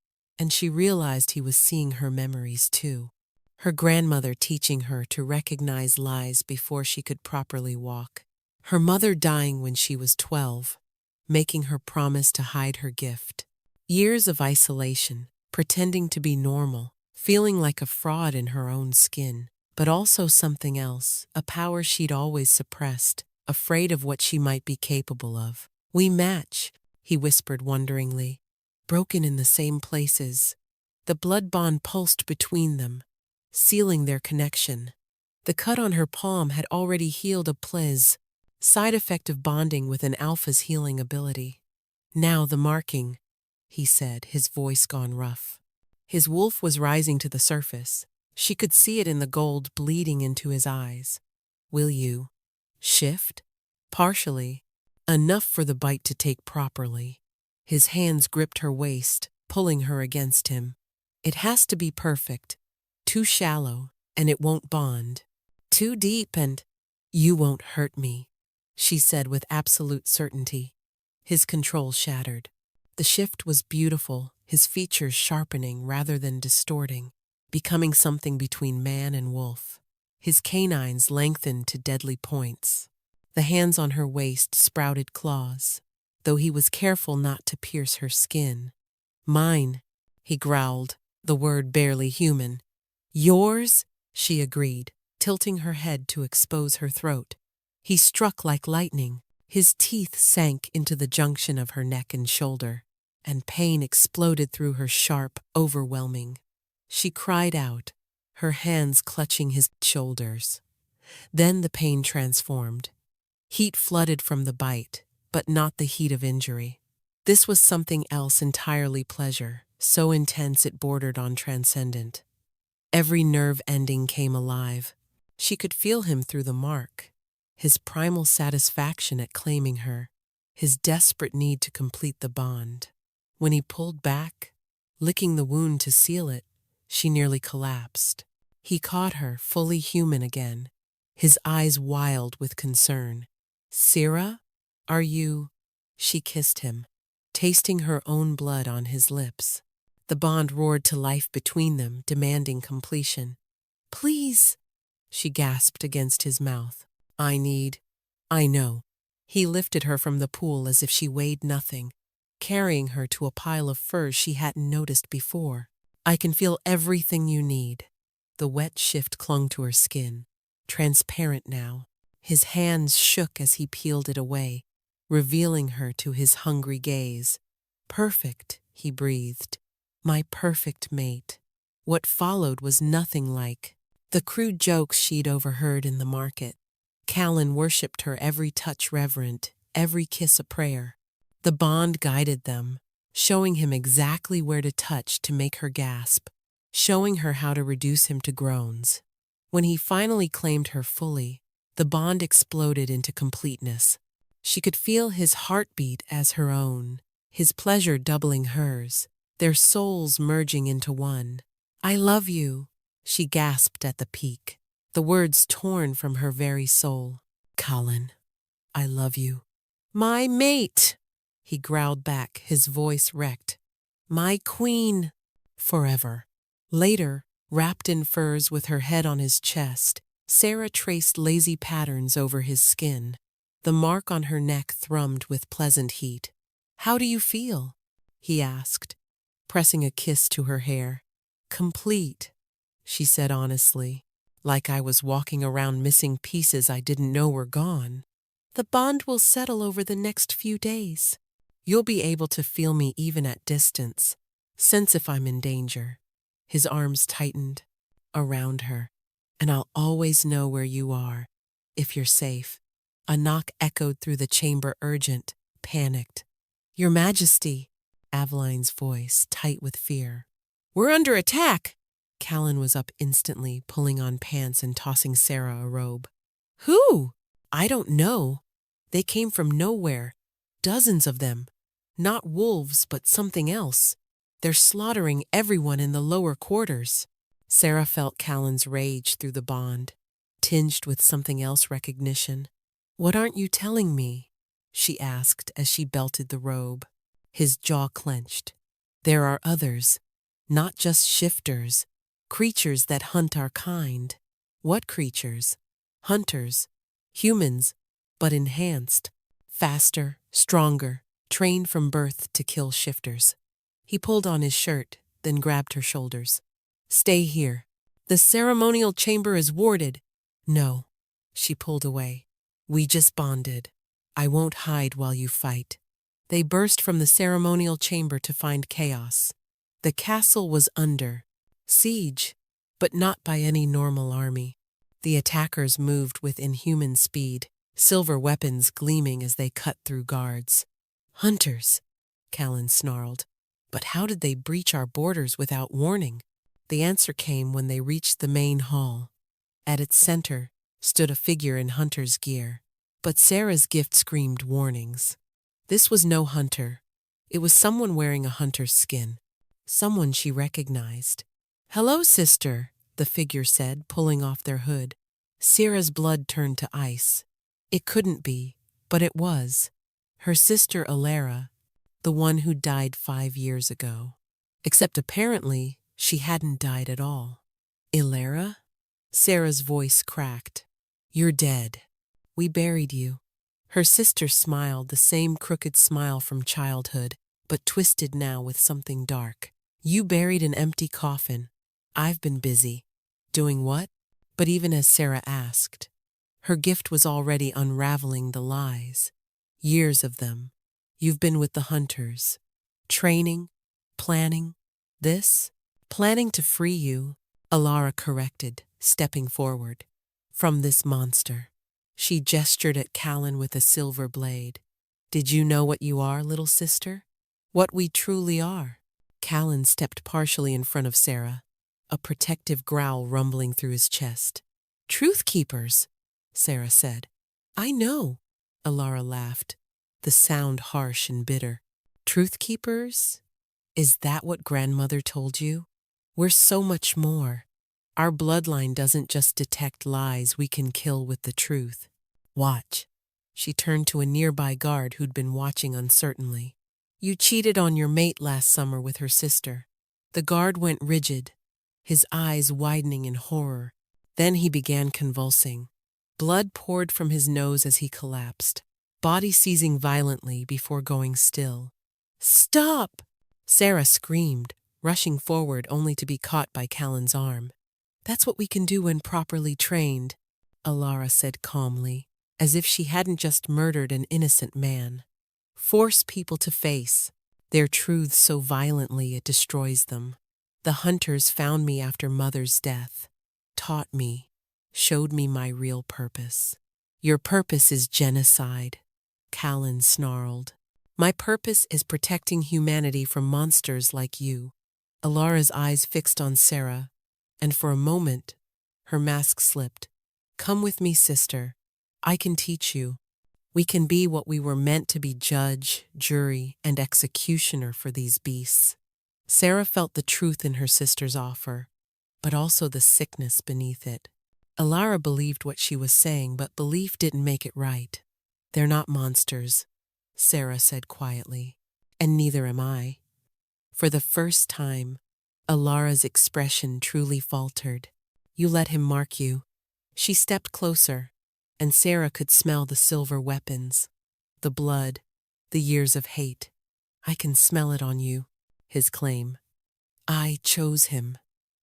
and she realized he was seeing her memories too. Her grandmother teaching her to recognize lies before she could properly walk. Her mother dying when she was 12, making her promise to hide her gift. Years of isolation, pretending to be normal, feeling like a fraud in her own skin, but also something else, a power she'd always suppressed, afraid of what she might be capable of. "We match," he whispered wonderingly, "broken in the same places." The blood bond pulsed between them, sealing their connection. The cut on her palm had already healed a pleas, side effect of bonding with an alpha's healing ability. "Now the marking," he said, his voice gone rough. His wolf was rising to the surface. She could see it in the gold bleeding into his eyes. "Will you shift?" "Partially. Enough for the bite to take properly." His hands gripped her waist, pulling her against him. "It has to be perfect. Too shallow, and it won't bond. Too deep, and you won't hurt me," she said with absolute certainty. His control shattered. The shift was beautiful, his features sharpening rather than distorting, becoming something between man and wolf. His canines lengthened to deadly points. The hands on her waist sprouted claws, though he was careful not to pierce her skin. "Mine," he growled, the word barely human. "Yours?" she agreed, tilting her head to expose her throat. He struck like lightning. His teeth sank into the junction of her neck and shoulder, and pain exploded through her sharp, overwhelming. She cried out, her hands clutching his shoulders. Then the pain transformed. Heat flooded from the bite, but not the heat of injury. This was something else entirely, pleasure, so intense it bordered on transcendent. Every nerve ending came alive. She could feel him through the mark. His primal satisfaction at claiming her, his desperate need to complete the bond. When he pulled back, licking the wound to seal it, she nearly collapsed. He caught her, fully human again, his eyes wild with concern. "Sarah, are you?" She kissed him, tasting her own blood on his lips. The bond roared to life between them, demanding completion. "Please," she gasped against his mouth. I know." He lifted her from the pool as if she weighed nothing, carrying her to a pile of furs she hadn't noticed before. "I can feel everything you need." The wet shift clung to her skin, transparent now. His hands shook as he peeled it away, revealing her to his hungry gaze. "Perfect," he breathed. "My perfect mate." What followed was nothing like the crude jokes she'd overheard in the market. Callan worshipped her every touch reverent, every kiss a prayer. The bond guided them, showing him exactly where to touch to make her gasp, showing her how to reduce him to groans. When he finally claimed her fully, the bond exploded into completeness. She could feel his heartbeat as her own, his pleasure doubling hers, their souls merging into one. "I love you," she gasped at the peak, the words torn from her very soul. "Callan, I love you." "My mate," he growled back, his voice wrecked. "My queen." "Forever." Later, wrapped in furs with her head on his chest, Sarah traced lazy patterns over his skin. The mark on her neck thrummed with pleasant heat. "How do you feel?" he asked, pressing a kiss to her hair. "Complete," she said honestly, "like I was walking around missing pieces I didn't know were gone." "The bond will settle over the next few days. You'll be able to feel me even at distance, sense if I'm in danger." His arms tightened around her. "And I'll always know where you are, if you're safe." A knock echoed through the chamber, urgent, panicked. "Your Majesty," Aveline's voice, tight with fear. "We're under attack!" Callan was up instantly, pulling on pants and tossing Sarah a robe. Who? I don't know. They came from nowhere. Dozens of them. Not wolves, but something else. They're slaughtering everyone in the lower quarters. Sarah felt Callan's rage through the bond, tinged with something else recognition. What aren't you telling me? She asked as she belted the robe. His jaw clenched. There are others, not just shifters, creatures that hunt our kind. What creatures? Hunters. Humans, but enhanced. Faster, stronger, trained from birth to kill shifters. He pulled on his shirt, then grabbed her shoulders. Stay here. The ceremonial chamber is warded. No. She pulled away. We just bonded. I won't hide while you fight. They burst from the ceremonial chamber to find chaos. The castle was under siege, but not by any normal army. The attackers moved with inhuman speed, silver weapons gleaming as they cut through guards. Hunters, Callan snarled. But how did they breach our borders without warning? The answer came when they reached the main hall. At its center stood a figure in hunter's gear. But Sarah's gift screamed warnings. This was no hunter. It was someone wearing a hunter's skin. Someone she recognized. Hello, sister, the figure said, pulling off their hood. Sarah's blood turned to ice. It couldn't be, but it was. Her sister Alara, the one who died 5 years ago. Except apparently, she hadn't died at all. Alara? Sarah's voice cracked. You're dead. We buried you. Her sister smiled, the same crooked smile from childhood, but twisted now with something dark. You buried an empty coffin. I've been busy. Doing what? But even as Sarah asked, her gift was already unraveling the lies. Years of them. You've been with the hunters. Training, planning, this? Planning to free you, Alara corrected, stepping forward. From this monster. She gestured at Callan with a silver blade. Did you know what you are, little sister? What we truly are? Callan stepped partially in front of Sarah, a protective growl rumbling through his chest. Truth keepers, Sarah said. I know, Alara laughed, the sound harsh and bitter. Truth keepers? Is that what grandmother told you? We're so much more. Our bloodline doesn't just detect lies we can kill with the truth. Watch. She turned to a nearby guard who'd been watching uncertainly. You cheated on your mate last summer with her sister. The guard went rigid, his eyes widening in horror. Then he began convulsing. Blood poured from his nose as he collapsed, body seizing violently before going still. Stop! Sarah screamed, rushing forward only to be caught by Callan's arm. That's what we can do when properly trained, Alara said calmly, as if she hadn't just murdered an innocent man. Force people to face their truths so violently it destroys them. The hunters found me after Mother's death, taught me, showed me my real purpose. Your purpose is genocide, Callan snarled. My purpose is protecting humanity from monsters like you. Alara's eyes fixed on Sarah, and for a moment, her mask slipped. Come with me, sister. I can teach you. We can be what we were meant to be, judge, jury, and executioner for these beasts. Sarah felt the truth in her sister's offer, but also the sickness beneath it. Alara believed what she was saying, but belief didn't make it right. They're not monsters, Sarah said quietly, and neither am I. For the first time, Alara's expression truly faltered. You let him mark you. She stepped closer, and Sarah could smell the silver weapons, the blood, the years of hate. I can smell it on you, his claim. I chose him.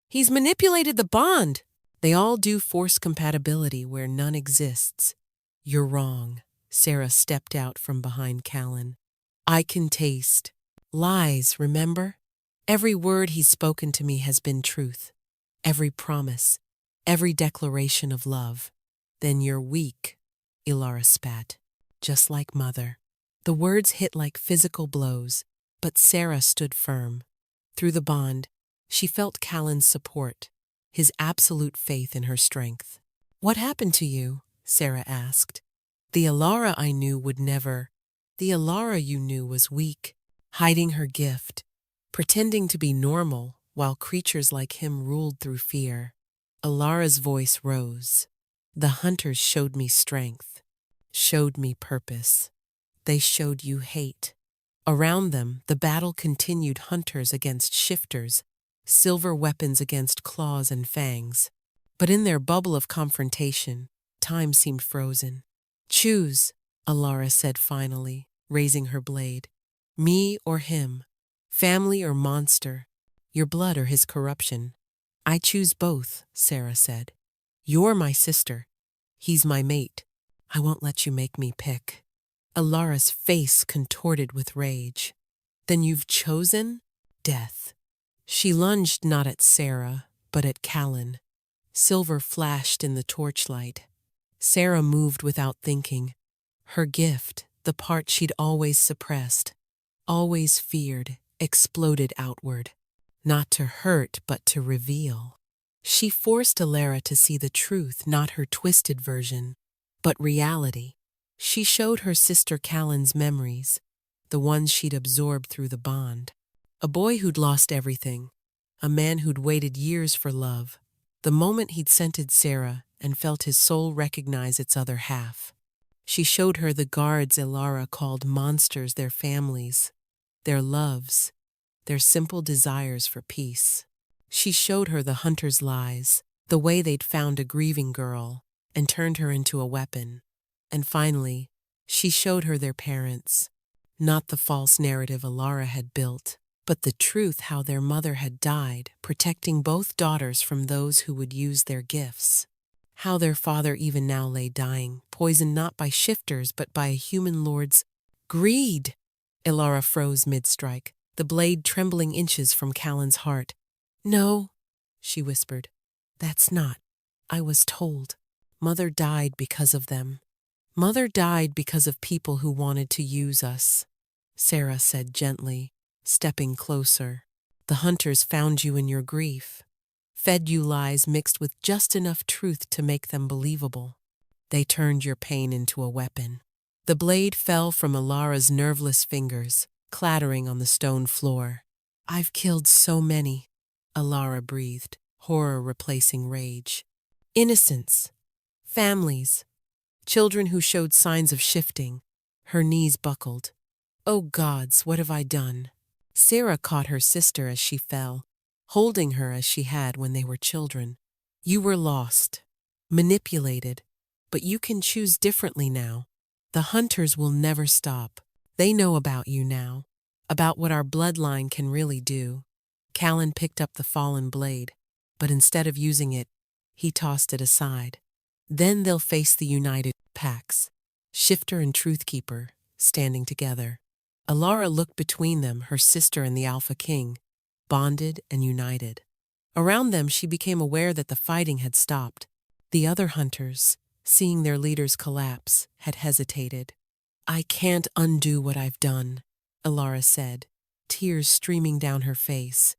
He's manipulated the bond. They all do force compatibility where none exists. You're wrong. Sarah stepped out from behind Callan. I can taste lies, remember? Every word he's spoken to me has been truth. Every promise, every declaration of love. Then you're weak, Alara spat, just like Mother. The words hit like physical blows, but Sarah stood firm. Through the bond, She felt Callan's support, his absolute faith in her strength. "What happened to you?" Sarah asked. "The Alara I knew would never. The Alara you knew was weak, hiding her gift, pretending to be normal while creatures like him ruled through fear." Alara's voice rose. "The hunters showed me strength, showed me purpose. They showed you hate." Around them, the battle continued, hunters against shifters, silver weapons against claws and fangs. But in their bubble of confrontation, time seemed frozen. "Choose," Alara said finally, raising her blade. "Me or him, family or monster, your blood or his corruption." "I choose both," Sarah said. "You're my sister. He's my mate. I won't let you make me pick." Alara's face contorted with rage. "Then you've chosen death." She lunged not at Sarah, but at Callan. Silver flashed in the torchlight. Sarah moved without thinking. Her gift, the part she'd always suppressed, always feared, exploded outward. Not to hurt, but to reveal. She forced Alara to see the truth, not her twisted version, but reality. She showed her sister Callan's memories, the ones she'd absorbed through the bond. A boy who'd lost everything, a man who'd waited years for love. The moment he'd scented Sarah and felt his soul recognize its other half. She showed her the guards Alara called monsters, their families, their loves, their simple desires for peace. She showed her the hunter's lies, the way they'd found a grieving girl and turned her into a weapon. And finally, she showed her their parents, not the false narrative Alara had built, but the truth, how their mother had died, protecting both daughters from those who would use their gifts. How their father even now lay dying, poisoned not by shifters but by a human lord's greed. Alara froze mid-strike, the blade trembling inches from Callan's heart. "No," she whispered. "That's not. I was told. Mother died because of them. Mother died because of people who wanted to use us," Sarah said gently, stepping closer. "The hunters found you in your grief, fed you lies mixed with just enough truth to make them believable. They turned your pain into a weapon." The blade fell from Alara's nerveless fingers, clattering on the stone floor. "I've killed so many," Alara breathed, horror replacing rage. "Innocents, families, children who showed signs of shifting." Her knees buckled. "Oh gods, what have I done?" Sarah caught her sister as she fell, holding her as she had when they were children. "You were lost, manipulated, but you can choose differently now. The hunters will never stop. They know about you now, about what our bloodline can really do." Callan picked up the fallen blade, but instead of using it, he tossed it aside. "Then they'll face the united packs, Shifter and Truthkeeper, standing together." Alara looked between them, her sister and the Alpha King, bonded and united. Around them she became aware that the fighting had stopped. The other hunters, seeing their leaders collapse, had hesitated. "I can't undo what I've done," Alara said, tears streaming down her face.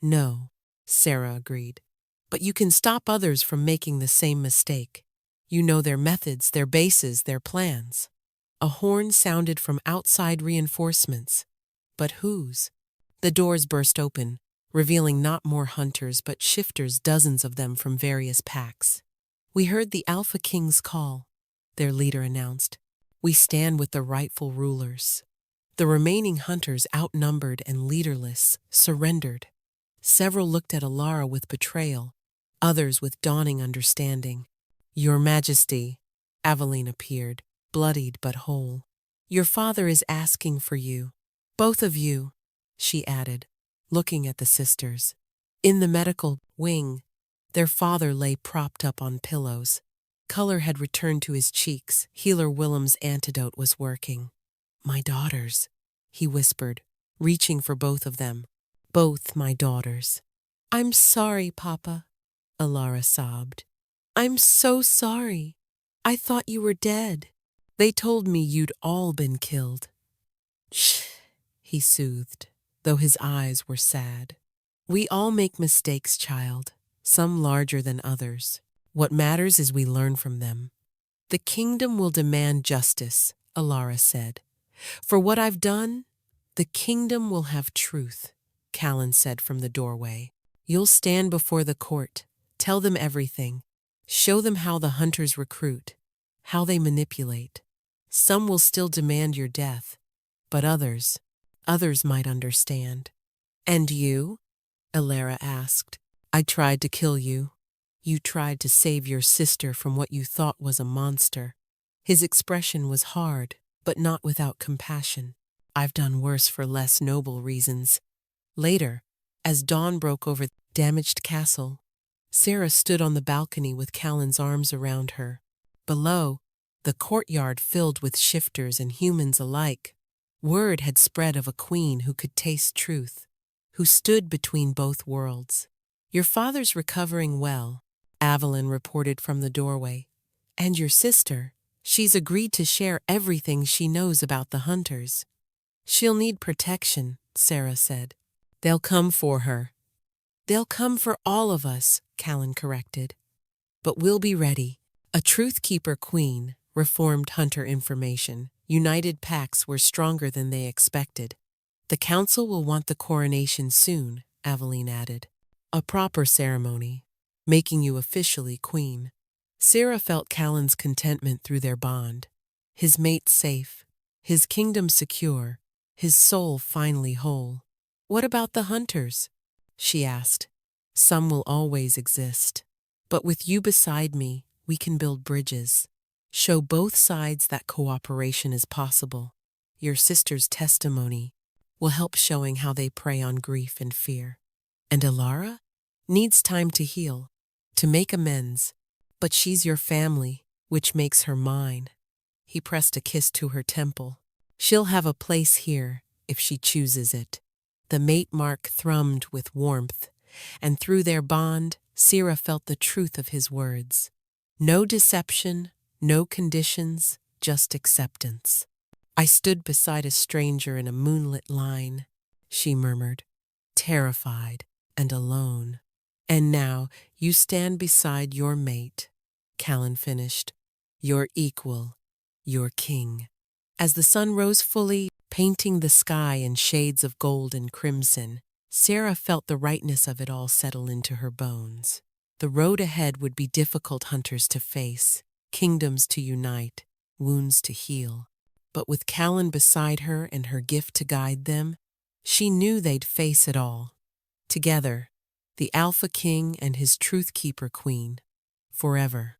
"No," Sarah agreed. "But you can stop others from making the same mistake. You know their methods, their bases, their plans." A horn sounded from outside, reinforcements. But whose? The doors burst open, revealing not more hunters but shifters, dozens of them from various packs. "We heard the Alpha King's call," their leader announced. "We stand with the rightful rulers." The remaining hunters, outnumbered and leaderless, surrendered. Several looked at Alara with betrayal, others with dawning understanding. "Your Majesty," Aveline appeared, bloodied but whole. "Your father is asking for you. Both of you," she added, looking at the sisters. In the medical wing, their father lay propped up on pillows. Color had returned to his cheeks. Healer Willem's antidote was working. "My daughters," he whispered, reaching for both of them. "Both my daughters." "I'm sorry, Papa," Alara sobbed. "I'm so sorry. I thought you were dead. They told me you'd all been killed." "Shh," he soothed, though his eyes were sad. We all make mistakes, child, some larger than others. What matters is we learn from them. The kingdom will demand justice, Alara said. For what I've done, the kingdom will have truth, Callan said from the doorway. You'll stand before the court, tell them everything, show them how the hunters recruit, how they manipulate. Some will still demand your death, but others might understand. And you? Alara asked. I tried to kill you. You tried to save your sister from what you thought was a monster. His expression was hard, but not without compassion. I've done worse for less noble reasons. Later, as dawn broke over the damaged castle, Sarah stood on the balcony with Callan's arms around her. Below, the courtyard filled with shifters and humans alike. Word had spread of a queen who could taste truth, who stood between both worlds. Your father's recovering well, Evelyn reported from the doorway. And your sister, she's agreed to share everything she knows about the hunters. She'll need protection, Sarah said. They'll come for her. They'll come for all of us, Callan corrected. But we'll be ready. A truth-keeper queen, reformed hunter information. United packs were stronger than they expected. The council will want the coronation soon, Aveline added. A proper ceremony, making you officially queen. Sarah felt Callan's contentment through their bond. His mate safe, his kingdom secure, his soul finally whole. What about the hunters? She asked. Some will always exist. But with you beside me, we can build bridges. Show both sides that cooperation is possible. Your sister's testimony will help showing how they prey on grief and fear. And Alara needs time to heal, to make amends. But she's your family, which makes her mine. He pressed a kiss to her temple. She'll have a place here, if she chooses it. The mate mark thrummed with warmth, and through their bond, Sarah felt the truth of his words. No deception, no conditions, just acceptance. I stood beside a stranger in a moonlit line, she murmured, terrified and alone. And now you stand beside your mate, Callan finished, your equal, your king. As the sun rose fully, painting the sky in shades of gold and crimson, Sarah felt the rightness of it all settle into her bones. The road ahead would be difficult, hunters to face, kingdoms to unite, wounds to heal. But with Callan beside her and her gift to guide them, she knew they'd face it all. Together, the Alpha King and his Truth Keeper Queen, forever.